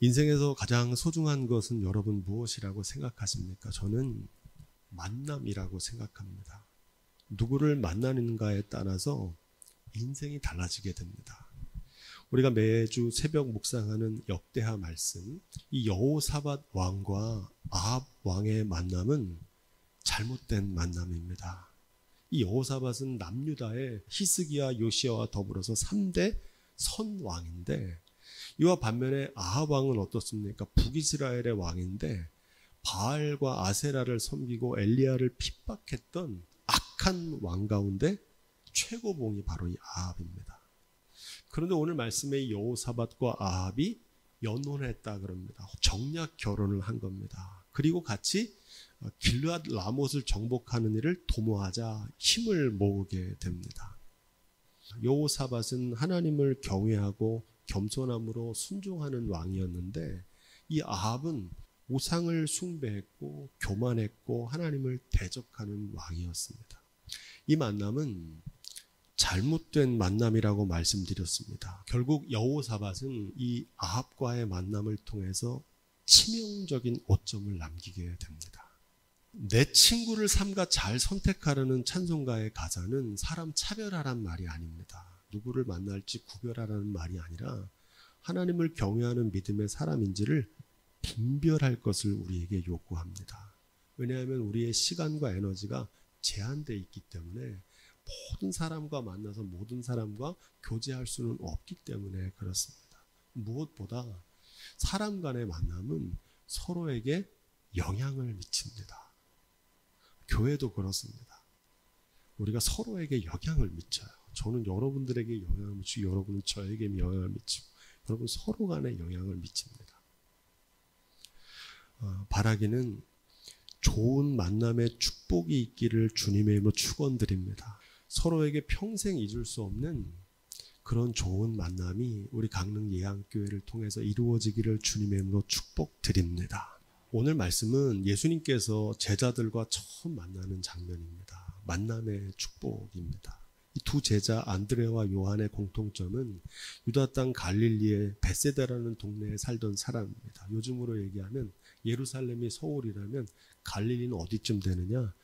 인생에서 가장 소중한 것은 여러분 무엇이라고 생각하십니까? 저는 만남이라고 생각합니다. 누구를 만나는가에 따라서 인생이 달라지게 됩니다. 우리가 매주 새벽 묵상하는 역대하 말씀, 이 여호사밧 왕과 아합 왕의 만남은 잘못된 만남입니다. 이 여호사밧은 남유다의 히스기야, 요시야와 더불어서 3대 선왕인데, 이와 반면에 아합 왕은 어떻습니까? 북이스라엘의 왕인데 바알과 아세라를 섬기고 엘리야를 핍박했던 악한 왕 가운데 최고봉이 바로 이 아합입니다. 그런데 오늘 말씀에 여호사밧과 아합이 연혼했다 그럽니다. 정략 결혼을 한 겁니다. 그리고 같이 길르앗 라못을 정복하는 일을 도모하자 힘을 모으게 됩니다. 여호사밧은 하나님을 경외하고 겸손함으로 순종하는 왕이었는데, 이 아합은 우상을 숭배했고 교만했고 하나님을 대적하는 왕이었습니다. 이 만남은 잘못된 만남이라고 말씀드렸습니다. 결국 여호사밧은 이 아합과의 만남을 통해서 치명적인 오점을 남기게 됩니다. 내 친구를 삼가 잘 선택하려는 찬송가의 가사는 사람 차별하란 말이 아닙니다. 누구를 만날지 구별하라는 말이 아니라 하나님을 경외하는 믿음의 사람인지를 분별할 것을 우리에게 요구합니다. 왜냐하면 우리의 시간과 에너지가 제한되어 있기 때문에 모든 사람과 만나서 모든 사람과 교제할 수는 없기 때문에 그렇습니다. 무엇보다 사람 간의 만남은 서로에게 영향을 미칩니다. 교회도 그렇습니다. 우리가 서로에게 영향을 미쳐요. 저는 여러분들에게 영향을 미치고 여러분은 저에게 영향을 미치고 여러분 서로 간에 영향을 미칩니다. 바라기는 좋은 만남의 축복이 있기를 주님의 이름으로 축원드립니다. 서로에게 평생 잊을 수 없는 그런 좋은 만남이 우리 강릉 예양교회를 통해서 이루어지기를 주님의 이름으로 축복드립니다. 오늘 말씀은 예수님께서 제자들과 처음 만나는 장면입니다. 만남의 축복입니다. 이 두 제자 안드레와 요한의 공통점은 유다 땅 갈릴리의 벳세다라는 동네에 살던 사람입니다. 요즘으로 얘기하면 예루살렘이 서울이라면 갈릴리는 어디쯤 되느냐?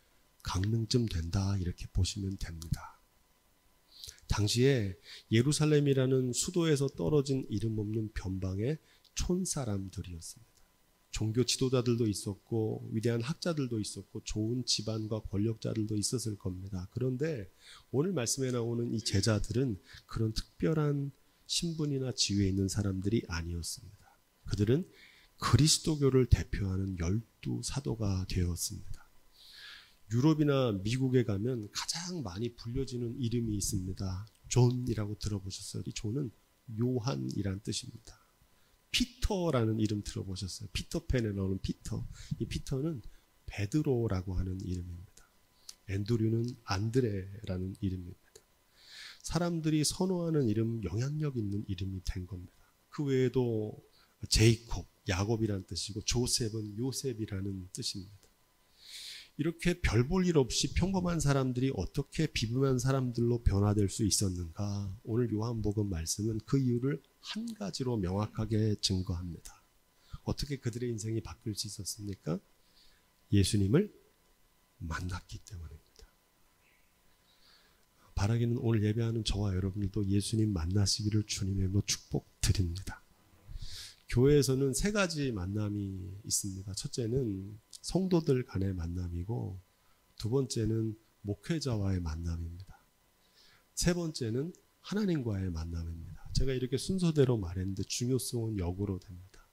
강릉쯤 된다, 이렇게 보시면 됩니다. 당시에 예루살렘이라는 수도에서 떨어진 이름 없는 변방의 촌사람들이었습니다. 종교 지도자들도 있었고 위대한 학자들도 있었고 좋은 집안과 권력자들도 있었을 겁니다. 그런데 오늘 말씀에 나오는 이 제자들은 그런 특별한 신분이나 지위에 있는 사람들이 아니었습니다. 그들은 그리스도교를 대표하는 12사도가 되었습니다. 유럽이나 미국에 가면 가장 많이 불려지는 이름이 있습니다. 존이라고 들어보셨어요? 이 존은 요한이란 뜻입니다. 피터라는 이름 들어보셨어요? 피터팬에 나오는 피터. 이 피터는 베드로라고 하는 이름입니다. 앤드류는 안드레라는 이름입니다. 사람들이 선호하는 이름, 영향력 있는 이름이 된 겁니다. 그 외에도 제이콥, 야곱이라는 뜻이고 조셉은 요셉이라는 뜻입니다. 이렇게 별 볼 일 없이 평범한 사람들이 어떻게 비범한 사람들로 변화될 수 있었는가? 오늘 요한복음 말씀은 그 이유를 한 가지로 명확하게 증거합니다. 어떻게 그들의 인생이 바뀔 수 있었습니까? 예수님을 만났기 때문입니다. 바라기는 오늘 예배하는 저와 여러분들도 예수님 만나시기를 주님의 이름으로 축복드립니다. 교회에서는 세 가지 만남이 있습니다. 첫째는 성도들 간의 만남이고, 두 번째는 목회자와의 만남입니다. 세 번째는 하나님과의 만남입니다. 제가 이렇게 순서대로 말했는데 중요성은 역으로 됩니다.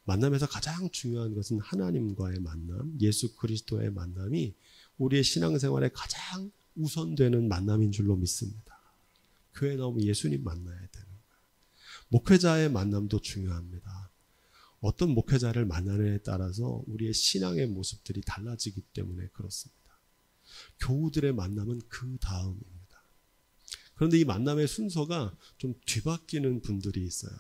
만남에서 가장 중요한 것은 하나님과의 만남, 예수 그리스도의 만남이 우리의 신앙생활에 가장 우선되는 만남인 줄로 믿습니다. 교회에 나오면 예수님 만나야 되는 거예요. 목회자의 만남도 중요합니다. 어떤 목회자를 만나느냐에 따라서 우리의 신앙의 모습들이 달라지기 때문에 그렇습니다. 교우들의 만남은 그 다음입니다. 그런데 이 만남의 순서가 좀 뒤바뀌는 분들이 있어요.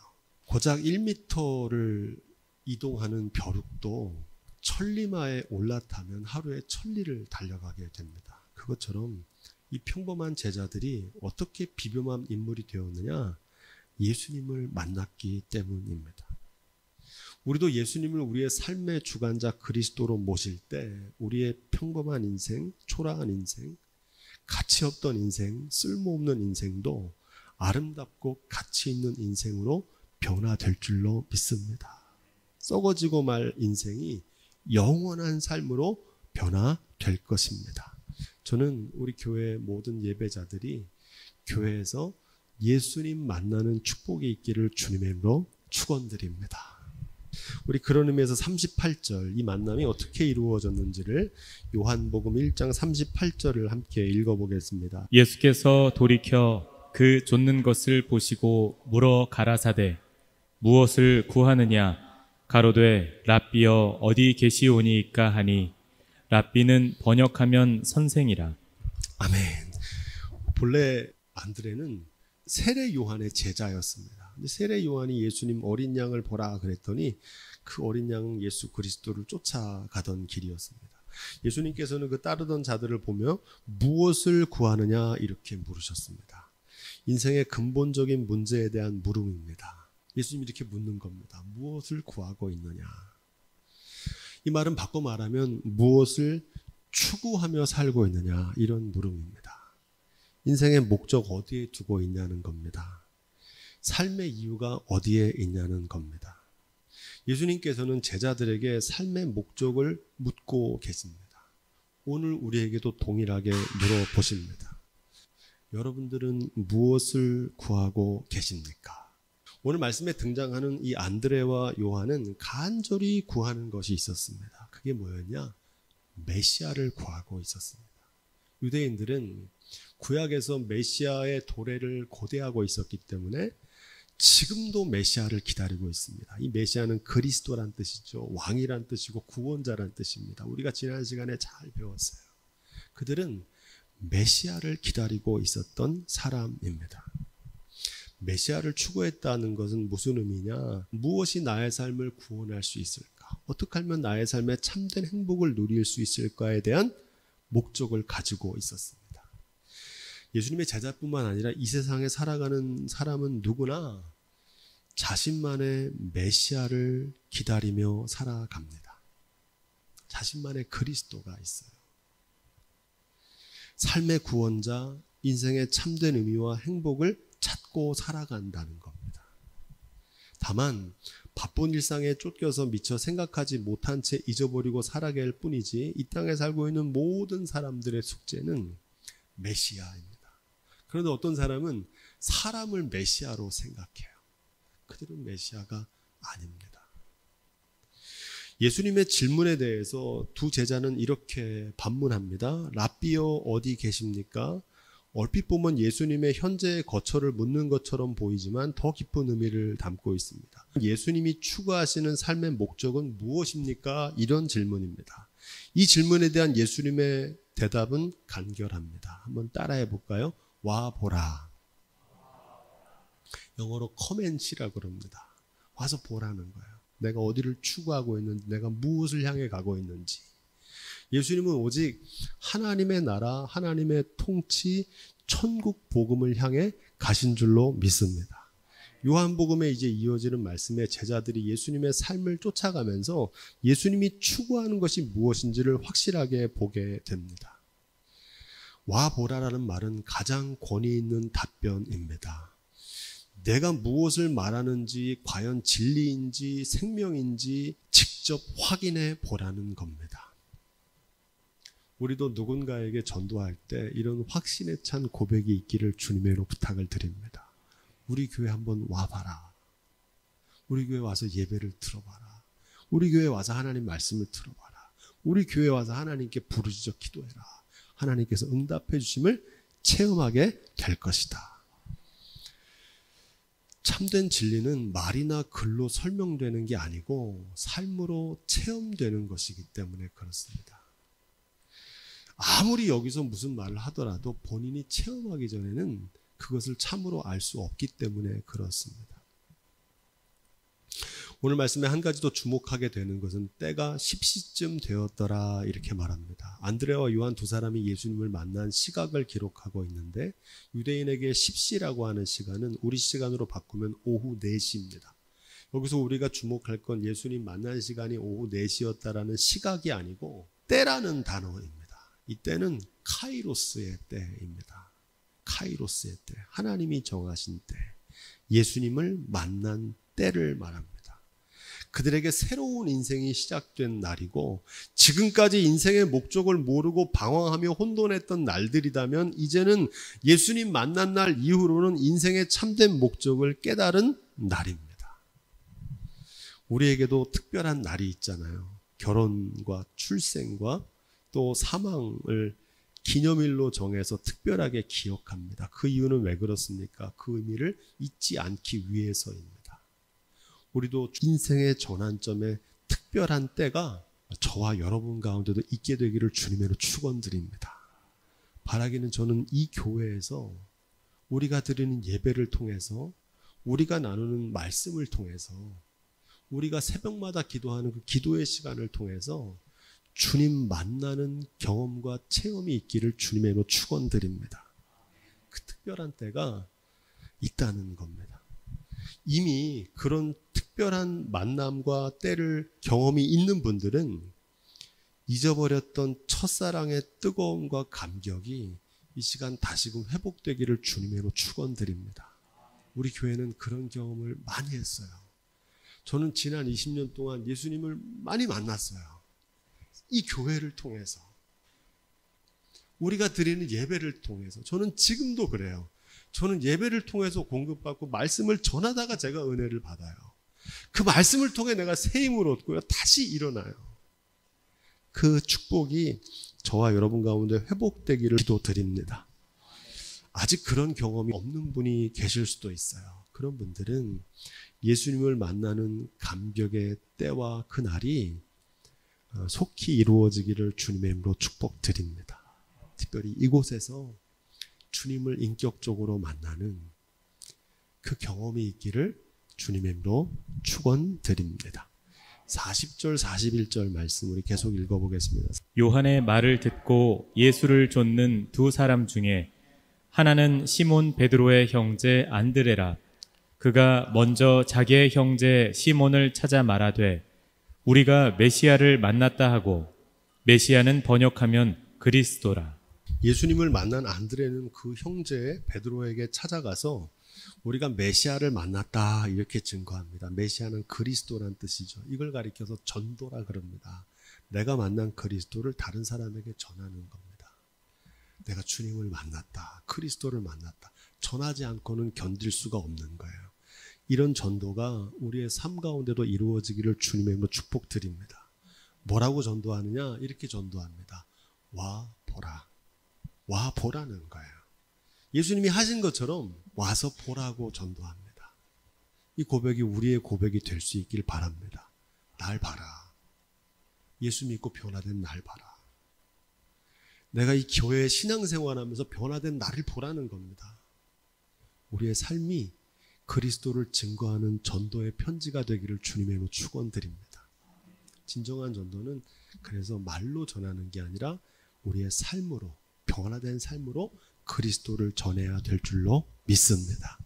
고작 1m를 이동하는 벼룩도 천리마에 올라타면 하루에 1000리를 달려가게 됩니다. 그것처럼 이 평범한 제자들이 어떻게 비범한 인물이 되었느냐? 예수님을 만났기 때문입니다. 우리도 예수님을 우리의 삶의 주관자 그리스도로 모실 때 우리의 평범한 인생, 초라한 인생, 가치 없던 인생, 쓸모없는 인생도 아름답고 가치 있는 인생으로 변화될 줄로 믿습니다. 썩어지고 말 인생이 영원한 삶으로 변화될 것입니다. 저는 우리 교회 모든 예배자들이 교회에서 예수님 만나는 축복이 있기를 주님의 이름으로 축원드립니다. 우리 그런 의미에서 38절 이 만남이 어떻게 이루어졌는지를 요한복음 1장 38절을 함께 읽어보겠습니다. 예수께서 돌이켜 그 좇는 것을 보시고 물어 가라사대 무엇을 구하느냐 가로되 랍비여 어디 계시오니이까 하니 랍비는 번역하면 선생이라. 아멘. 본래 안드레는 세례 요한의 제자였습니다. 근데 세례 요한이 예수님 어린 양을 보라 그랬더니 그 어린 양은 예수 그리스도를 쫓아가던 길이었습니다. 예수님께서는 그 따르던 자들을 보며 무엇을 구하느냐 이렇게 물으셨습니다. 인생의 근본적인 문제에 대한 물음입니다. 예수님이 이렇게 묻는 겁니다. 무엇을 구하고 있느냐? 이 말은 바꿔 말하면 무엇을 추구하며 살고 있느냐 이런 물음입니다. 인생의 목적 어디에 두고 있냐는 겁니다. 삶의 이유가 어디에 있냐는 겁니다. 예수님께서는 제자들에게 삶의 목적을 묻고 계십니다. 오늘 우리에게도 동일하게 물어보십니다. 여러분들은 무엇을 구하고 계십니까? 오늘 말씀에 등장하는 이 안드레와 요한은 간절히 구하는 것이 있었습니다. 그게 뭐였냐? 메시아를 구하고 있었습니다. 유대인들은 구약에서 메시아의 도래를 고대하고 있었기 때문에 지금도 메시아를 기다리고 있습니다. 이 메시아는 그리스도란 뜻이죠. 왕이란 뜻이고 구원자란 뜻입니다. 우리가 지난 시간에 잘 배웠어요. 그들은 메시아를 기다리고 있었던 사람입니다. 메시아를 추구했다는 것은 무슨 의미냐? 무엇이 나의 삶을 구원할 수 있을까? 어떻게 하면 나의 삶에 참된 행복을 누릴 수 있을까에 대한 목적을 가지고 있었습니다. 예수님의 제자뿐만 아니라 이 세상에 살아가는 사람은 누구나 자신만의 메시아를 기다리며 살아갑니다. 자신만의 그리스도가 있어요. 삶의 구원자, 인생의 참된 의미와 행복을 찾고 살아간다는 겁니다. 다만 바쁜 일상에 쫓겨서 미처 생각하지 못한 채 잊어버리고 살아갈 뿐이지 이 땅에 살고 있는 모든 사람들의 숙제는 메시아입니다. 그런데 어떤 사람은 사람을 메시아로 생각해요. 그들은 메시아가 아닙니다. 예수님의 질문에 대해서 두 제자는 이렇게 반문합니다. 랍비여 어디 계십니까? 얼핏 보면 예수님의 현재의 거처를 묻는 것처럼 보이지만 더 깊은 의미를 담고 있습니다. 예수님이 추구하시는 삶의 목적은 무엇입니까? 이런 질문입니다. 이 질문에 대한 예수님의 대답은 간결합니다. 한번 따라해 볼까요? 와 보라. 영어로 come and see라고 그럽니다. 와서 보라는 거예요. 내가 어디를 추구하고 있는지, 내가 무엇을 향해 가고 있는지. 예수님은 오직 하나님의 나라, 하나님의 통치, 천국 복음을 향해 가신 줄로 믿습니다. 요한복음에 이제 이어지는 말씀에 제자들이 예수님의 삶을 쫓아가면서 예수님이 추구하는 것이 무엇인지를 확실하게 보게 됩니다. 와 보라라는 말은 가장 권위 있는 답변입니다. 내가 무엇을 말하는지 과연 진리인지 생명인지 직접 확인해 보라는 겁니다. 우리도 누군가에게 전도할 때 이런 확신에 찬 고백이 있기를 주님으로 부탁을 드립니다. 우리 교회 한번 와봐라. 우리 교회 와서 예배를 들어봐라. 우리 교회 와서 하나님 말씀을 들어봐라. 우리 교회 와서 하나님께 부르짖어 기도해라. 하나님께서 응답해 주심을 체험하게 될 것이다. 참된 진리는 말이나 글로 설명되는 게 아니고 삶으로 체험되는 것이기 때문에 그렇습니다. 아무리 여기서 무슨 말을 하더라도 본인이 체험하기 전에는 그것을 참으로 알 수 없기 때문에 그렇습니다. 오늘 말씀에 한 가지 더 주목하게 되는 것은 때가 십시쯤 되었더라 이렇게 말합니다. 안드레와 요한 두 사람이 예수님을 만난 시각을 기록하고 있는데 유대인에게 십시라고 하는 시간은 우리 시간으로 바꾸면 오후 4시입니다. 여기서 우리가 주목할 건 예수님 만난 시간이 오후 4시였다라는 시각이 아니고 때라는 단어입니다. 이 때는 카이로스의 때입니다. 카이로스의 때, 하나님이 정하신 때, 예수님을 만난 때를 말합니다. 그들에게 새로운 인생이 시작된 날이고 지금까지 인생의 목적을 모르고 방황하며 혼돈했던 날들이라면 이제는 예수님 만난 날 이후로는 인생의 참된 목적을 깨달은 날입니다. 우리에게도 특별한 날이 있잖아요. 결혼과 출생과 또 사망을 기념일로 정해서 특별하게 기억합니다. 그 이유는 왜 그렇습니까? 그 의미를 잊지 않기 위해서입니다. 우리도 인생의 전환점에 특별한 때가 저와 여러분 가운데도 있게 되기를 주님으로 축원드립니다. 바라기는 저는 이 교회에서 우리가 드리는 예배를 통해서 우리가 나누는 말씀을 통해서 우리가 새벽마다 기도하는 그 기도의 시간을 통해서 주님 만나는 경험과 체험이 있기를 주님의 이름으로 축원드립니다. 그 특별한 때가 있다는 겁니다. 이미 그런 특별한 만남과 때를 경험이 있는 분들은 잊어버렸던 첫사랑의 뜨거움과 감격이 이 시간 다시금 회복되기를 주님의 이름으로 축원드립니다. 우리 교회는 그런 경험을 많이 했어요. 저는 지난 20년 동안 예수님을 많이 만났어요. 이 교회를 통해서, 우리가 드리는 예배를 통해서. 저는 지금도 그래요. 저는 예배를 통해서 공급받고 말씀을 전하다가 제가 은혜를 받아요. 그 말씀을 통해 내가 새 힘을 얻고요. 다시 일어나요. 그 축복이 저와 여러분 가운데 회복되기를 기도드립니다. 아직 그런 경험이 없는 분이 계실 수도 있어요. 그런 분들은 예수님을 만나는 감격의 때와 그날이 속히 이루어지기를 주님의 이름으로 축복드립니다. 특별히 이곳에서 주님을 인격적으로 만나는 그 경험이 있기를 주님의 이름으로 축원드립니다. 40절 41절 말씀 우리 계속 읽어보겠습니다. 요한의 말을 듣고 예수를 쫓는 두 사람 중에 하나는 시몬 베드로의 형제 안드레라. 그가 먼저 자기의 형제 시몬을 찾아 말하되 우리가 메시아를 만났다 하고, 메시아는 번역하면 그리스도라. 예수님을 만난 안드레는 그 형제 베드로에게 찾아가서 우리가 메시아를 만났다 이렇게 증거합니다. 메시아는 그리스도란 뜻이죠. 이걸 가리켜서 전도라 그럽니다. 내가 만난 그리스도를 다른 사람에게 전하는 겁니다. 내가 주님을 만났다. 그리스도를 만났다. 전하지 않고는 견딜 수가 없는 거예요. 이런 전도가 우리의 삶 가운데도 이루어지기를 주님의 이름으로 축복드립니다. 뭐라고 전도하느냐? 이렇게 전도합니다. 와 보라. 와 보라는 거예요. 예수님이 하신 것처럼 와서 보라고 전도합니다. 이 고백이 우리의 고백이 될 수 있길 바랍니다. 날 봐라. 예수 믿고 변화된 날 봐라. 내가 이 교회에 신앙생활하면서 변화된 나를 보라는 겁니다. 우리의 삶이 그리스도를 증거하는 전도의 편지가 되기를 주님의 이름으로 축원드립니다. 진정한 전도는 그래서 말로 전하는 게 아니라 우리의 삶으로, 변화된 삶으로 그리스도를 전해야 될 줄로 믿습니다.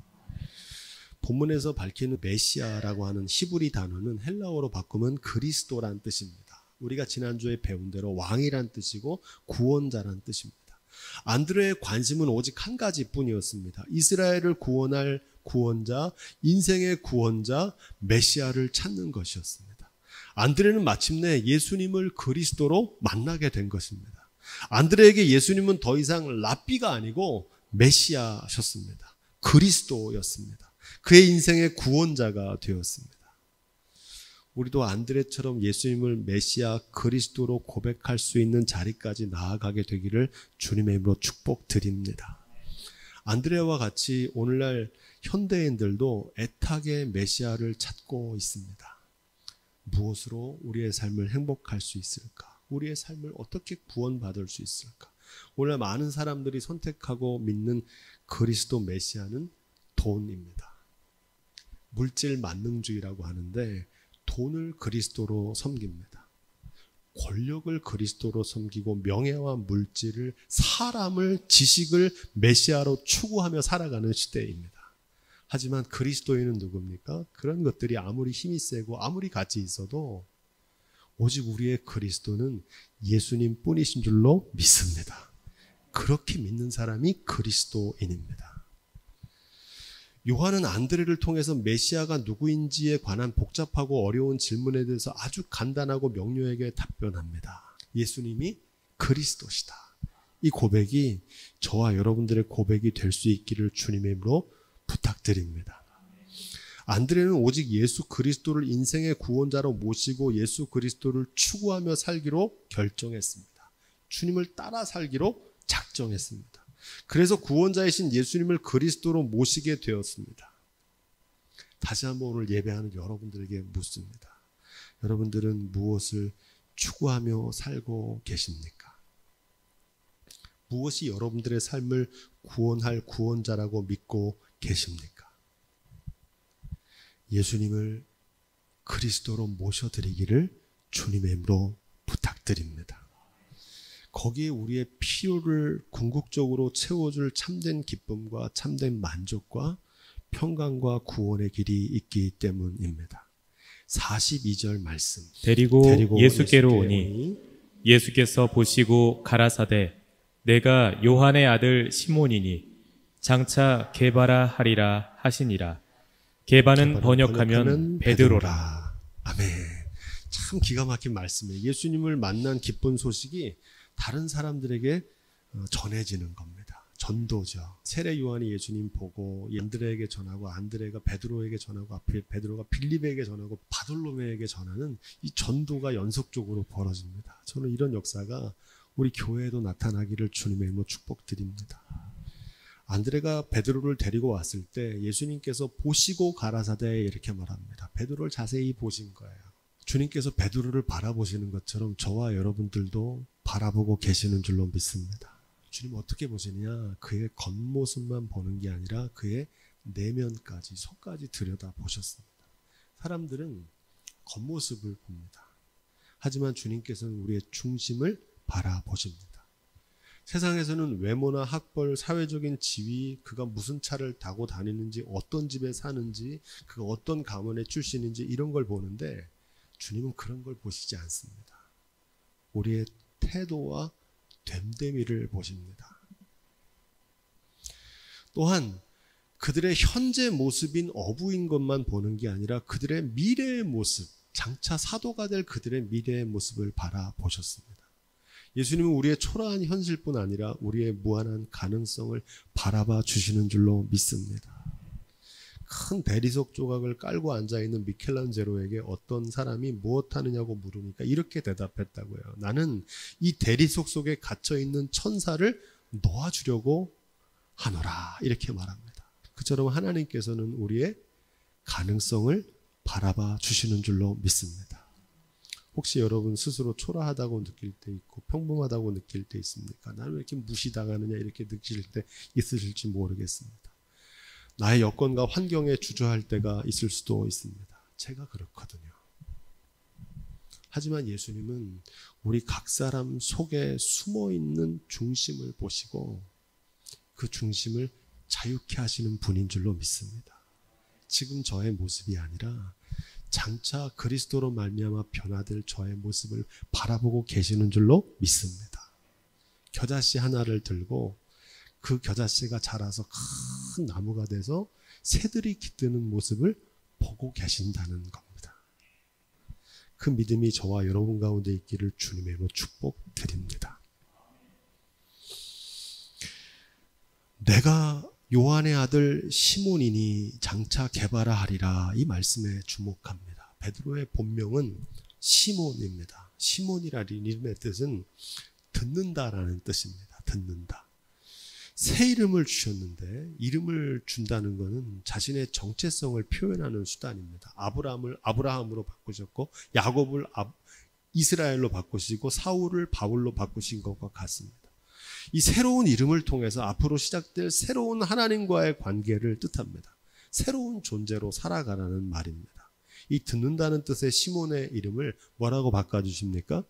본문에서 밝히는 메시아라고 하는 히브리 단어는 헬라어로 바꾸면 그리스도란 뜻입니다. 우리가 지난주에 배운 대로 왕이란 뜻이고 구원자란 뜻입니다. 안드레의 관심은 오직 한 가지뿐이었습니다. 이스라엘을 구원할 구원자, 인생의 구원자 메시아를 찾는 것이었습니다. 안드레는 마침내 예수님을 그리스도로 만나게 된 것입니다. 안드레에게 예수님은 더 이상 랍비가 아니고 메시아셨습니다. 그리스도였습니다. 그의 인생의 구원자가 되었습니다. 우리도 안드레처럼 예수님을 메시아 그리스도로 고백할 수 있는 자리까지 나아가게 되기를 주님의 이름으로 축복드립니다. 안드레와 같이 오늘날 현대인들도 애타게 메시아를 찾고 있습니다. 무엇으로 우리의 삶을 행복할 수 있을까? 우리의 삶을 어떻게 구원받을 수 있을까? 오늘 많은 사람들이 선택하고 믿는 그리스도 메시아는 돈입니다. 물질 만능주의라고 하는데 돈을 그리스도로 섬깁니다. 권력을 그리스도로 섬기고 명예와 물질을, 사람을, 지식을 메시아로 추구하며 살아가는 시대입니다. 하지만 그리스도인은 누굽니까? 그런 것들이 아무리 힘이 세고 아무리 가치 있어도 오직 우리의 그리스도는 예수님 뿐이신 줄로 믿습니다. 그렇게 믿는 사람이 그리스도인입니다. 요한은 안드레를 통해서 메시아가 누구인지에 관한 복잡하고 어려운 질문에 대해서 아주 간단하고 명료하게 답변합니다. 예수님이 그리스도시다. 이 고백이 저와 여러분들의 고백이 될 수 있기를 주님의 이름으로 부탁드립니다. 안드레는 오직 예수 그리스도를 인생의 구원자로 모시고 예수 그리스도를 추구하며 살기로 결정했습니다. 주님을 따라 살기로 작정했습니다. 그래서 구원자이신 예수님을 그리스도로 모시게 되었습니다. 다시 한번 오늘 예배하는 여러분들에게 묻습니다. 여러분들은 무엇을 추구하며 살고 계십니까? 무엇이 여러분들의 삶을 구원할 구원자라고 믿고 계십니까? 예수님을 그리스도로 모셔드리기를 주님의 이름으로 부탁드립니다. 거기에 우리의 필요를 궁극적으로 채워줄 참된 기쁨과 참된 만족과 평강과 구원의 길이 있기 때문입니다. 42절 말씀. 데리고 예수께로 오니 예수께서 보시고 가라사대 내가 요한의 아들 시몬이니 장차 게바라 하리라 하시니라. 게바는 번역하면 베드로라. 아멘. 참 기가 막힌 말씀이에요. 예수님을 만난 기쁜 소식이 다른 사람들에게 전해지는 겁니다. 전도죠. 세례 요한이 예수님 보고 안드레에게 전하고 안드레가 베드로에게 전하고 베드로가 빌립에게 전하고 바돌로메에게 전하는 이 전도가 연속적으로 벌어집니다. 저는 이런 역사가 우리 교회에도 나타나기를 주님의 이름으로 축복드립니다. 안드레가 베드로를 데리고 왔을 때 예수님께서 보시고 가라사대 이렇게 말합니다. 베드로를 자세히 보신 거예요. 주님께서 베드로를 바라보시는 것처럼 저와 여러분들도 바라보고 계시는 줄로 믿습니다. 주님 어떻게 보시느냐? 그의 겉모습만 보는 게 아니라 그의 내면까지, 속까지 들여다보셨습니다. 사람들은 겉모습을 봅니다. 하지만 주님께서는 우리의 중심을 바라보십니다. 세상에서는 외모나 학벌, 사회적인 지위, 그가 무슨 차를 타고 다니는지, 어떤 집에 사는지, 그가 어떤 가문의 출신인지 이런 걸 보는데 주님은 그런 걸 보시지 않습니다. 우리의 태도와 됨됨이를 보십니다. 또한 그들의 현재 모습인 어부인 것만 보는 게 아니라 그들의 미래의 모습, 장차 사도가 될 그들의 미래의 모습을 바라보셨습니다. 예수님은 우리의 초라한 현실뿐 아니라 우리의 무한한 가능성을 바라봐 주시는 줄로 믿습니다. 큰 대리석 조각을 깔고 앉아있는 미켈란젤로에게 어떤 사람이 무엇 하느냐고 물으니까 이렇게 대답했다고요. 나는 이 대리석 속에 갇혀있는 천사를 놓아주려고 하노라. 이렇게 말합니다. 그처럼 하나님께서는 우리의 가능성을 바라봐 주시는 줄로 믿습니다. 혹시 여러분 스스로 초라하다고 느낄 때 있고 평범하다고 느낄 때 있습니까? 나는 왜 이렇게 무시당하느냐 이렇게 느끼실 때 있으실지 모르겠습니다. 나의 여건과 환경에 주저할 때가 있을 수도 있습니다. 제가 그렇거든요. 하지만 예수님은 우리 각 사람 속에 숨어있는 중심을 보시고 그 중심을 자유케 하시는 분인 줄로 믿습니다. 지금 저의 모습이 아니라 장차 그리스도로 말미암아 변화될 저의 모습을 바라보고 계시는 줄로 믿습니다. 겨자씨 하나를 들고 그 겨자씨가 자라서 큰 나무가 돼서 새들이 깃드는 모습을 보고 계신다는 겁니다. 그 믿음이 저와 여러분 가운데 있기를 주님의 이름으로 축복드립니다. 내가 요한의 아들 시몬이니 장차 게바라 하리라, 이 말씀에 주목합니다. 베드로의 본명은 시몬입니다. 시몬이라는 이름의 뜻은 듣는다라는 뜻입니다. 듣는다. 새 이름을 주셨는데 이름을 준다는 것은 자신의 정체성을 표현하는 수단입니다. 아브라함을 아브라함으로 바꾸셨고 야곱을 이스라엘로 바꾸시고 사울을 바울로 바꾸신 것과 같습니다. 이 새로운 이름을 통해서 앞으로 시작될 새로운 하나님과의 관계를 뜻합니다. 새로운 존재로 살아가라는 말입니다. 이 듣는다는 뜻의 시몬의 이름을 뭐라고 바꿔주십니까?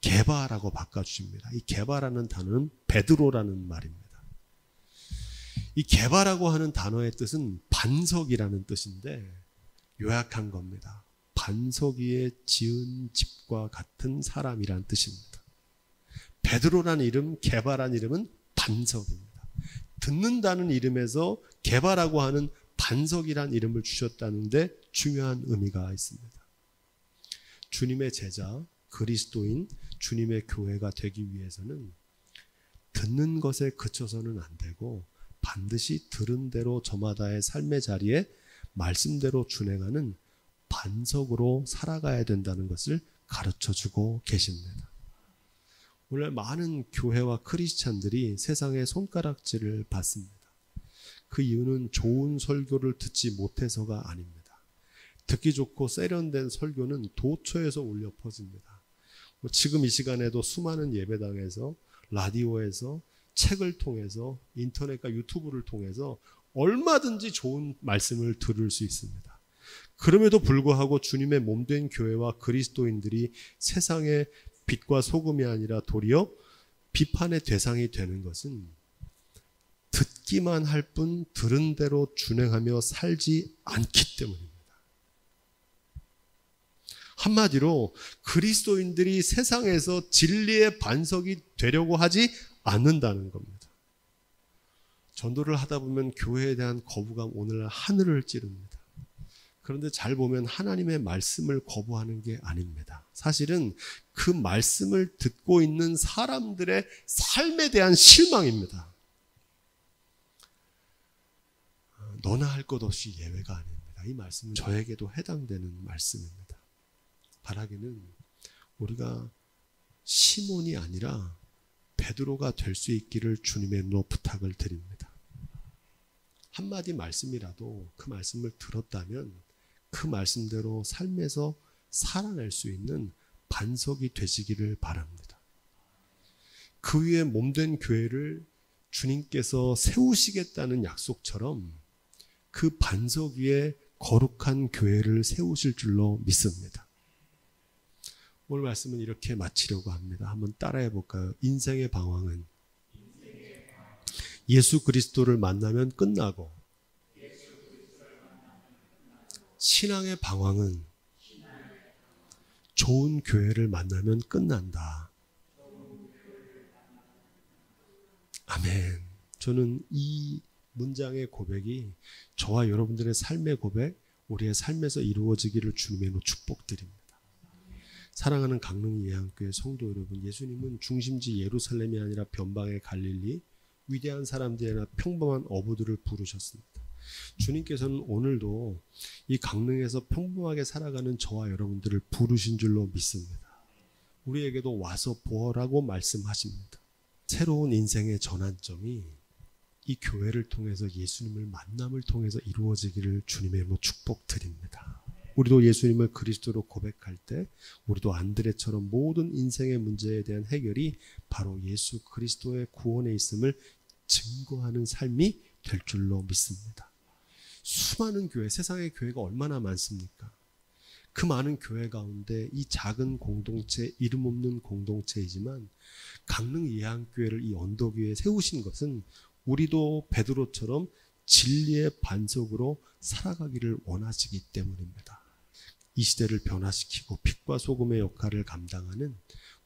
게바라고 바꿔주십니다. 이 게바라는 단어는 베드로라는 말입니다. 이 게바라고 하는 단어의 뜻은 반석 이라는 뜻인데 요약한 겁니다. 반석 위에 지은 집과 같은 사람이라는 뜻입니다. 베드로라는 이름, 게바라는 이름은 반석입니다. 듣는다는 이름에서 게바라고 하는 반석이라는 이름을 주셨다는데 중요한 의미가 있습니다. 주님의 제자, 그리스도인, 주님의 교회가 되기 위해서는 듣는 것에 그쳐서는 안 되고 반드시 들은 대로 저마다의 삶의 자리에 말씀대로 준행하는 반석으로 살아가야 된다는 것을 가르쳐주고 계십니다. 오늘 많은 교회와 크리스찬들이 세상의 손가락질을 받습니다. 그 이유는 좋은 설교를 듣지 못해서가 아닙니다. 듣기 좋고 세련된 설교는 도처에서 울려 퍼집니다. 지금 이 시간에도 수많은 예배당에서, 라디오에서, 책을 통해서, 인터넷과 유튜브를 통해서 얼마든지 좋은 말씀을 들을 수 있습니다. 그럼에도 불구하고 주님의 몸된 교회와 그리스도인들이 세상의 빛과 소금이 아니라 도리어 비판의 대상이 되는 것은 듣기만 할 뿐 들은 대로 준행하며 살지 않기 때문입니다. 한마디로 그리스도인들이 세상에서 진리의 반석이 되려고 하지 않는다는 겁니다. 전도를 하다 보면 교회에 대한 거부감 오늘날 하늘을 찌릅니다. 그런데 잘 보면 하나님의 말씀을 거부하는 게 아닙니다. 사실은 그 말씀을 듣고 있는 사람들의 삶에 대한 실망입니다. 너나 할 것 없이 예외가 아닙니다. 이 말씀은 저에게도 해당되는 말씀입니다. 바라기는 우리가 시몬이 아니라 베드로가 될 수 있기를 주님의 이름으로 부탁을 드립니다. 한마디 말씀이라도 그 말씀을 들었다면 그 말씀대로 삶에서 살아낼 수 있는 반석이 되시기를 바랍니다. 그 위에 몸된 교회를 주님께서 세우시겠다는 약속처럼 그 반석 위에 거룩한 교회를 세우실 줄로 믿습니다. 오늘 말씀은 이렇게 마치려고 합니다. 한번 따라해 볼까요? 인생의 방황은 예수 그리스도를 만나면 끝나고 신앙의 방황은 좋은 교회를 만나면 끝난다. 아멘. 저는 이 문장의 고백이 저와 여러분들의 삶의 고백, 우리의 삶에서 이루어지기를 주님의 이름으로 축복드립니다. 사랑하는 강릉 예한교회 성도 여러분, 예수님은 중심지 예루살렘이 아니라 변방의 갈릴리, 위대한 사람들이 아니라 평범한 어부들을 부르셨습니다. 주님께서는 오늘도 이 강릉에서 평범하게 살아가는 저와 여러분들을 부르신 줄로 믿습니다. 우리에게도 와서 보라고 말씀하십니다. 새로운 인생의 전환점이 이 교회를 통해서 예수님을 만남을 통해서 이루어지기를 주님의 이름으로 축복드립니다. 우리도 예수님을 그리스도로 고백할 때 우리도 안드레처럼 모든 인생의 문제에 대한 해결이 바로 예수 그리스도의 구원에 있음을 증거하는 삶이 될 줄로 믿습니다. 수많은 교회, 세상의 교회가 얼마나 많습니까? 그 많은 교회 가운데 이 작은 공동체, 이름 없는 공동체이지만 강릉 예한교회를 이 언덕 위에 세우신 것은 우리도 베드로처럼 진리의 반석으로 살아가기를 원하시기 때문입니다. 이 시대를 변화시키고 빛과 소금의 역할을 감당하는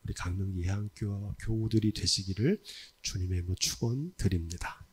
우리 강릉 예한교회와 교우들이 되시기를 주님의 이름으로 축원드립니다.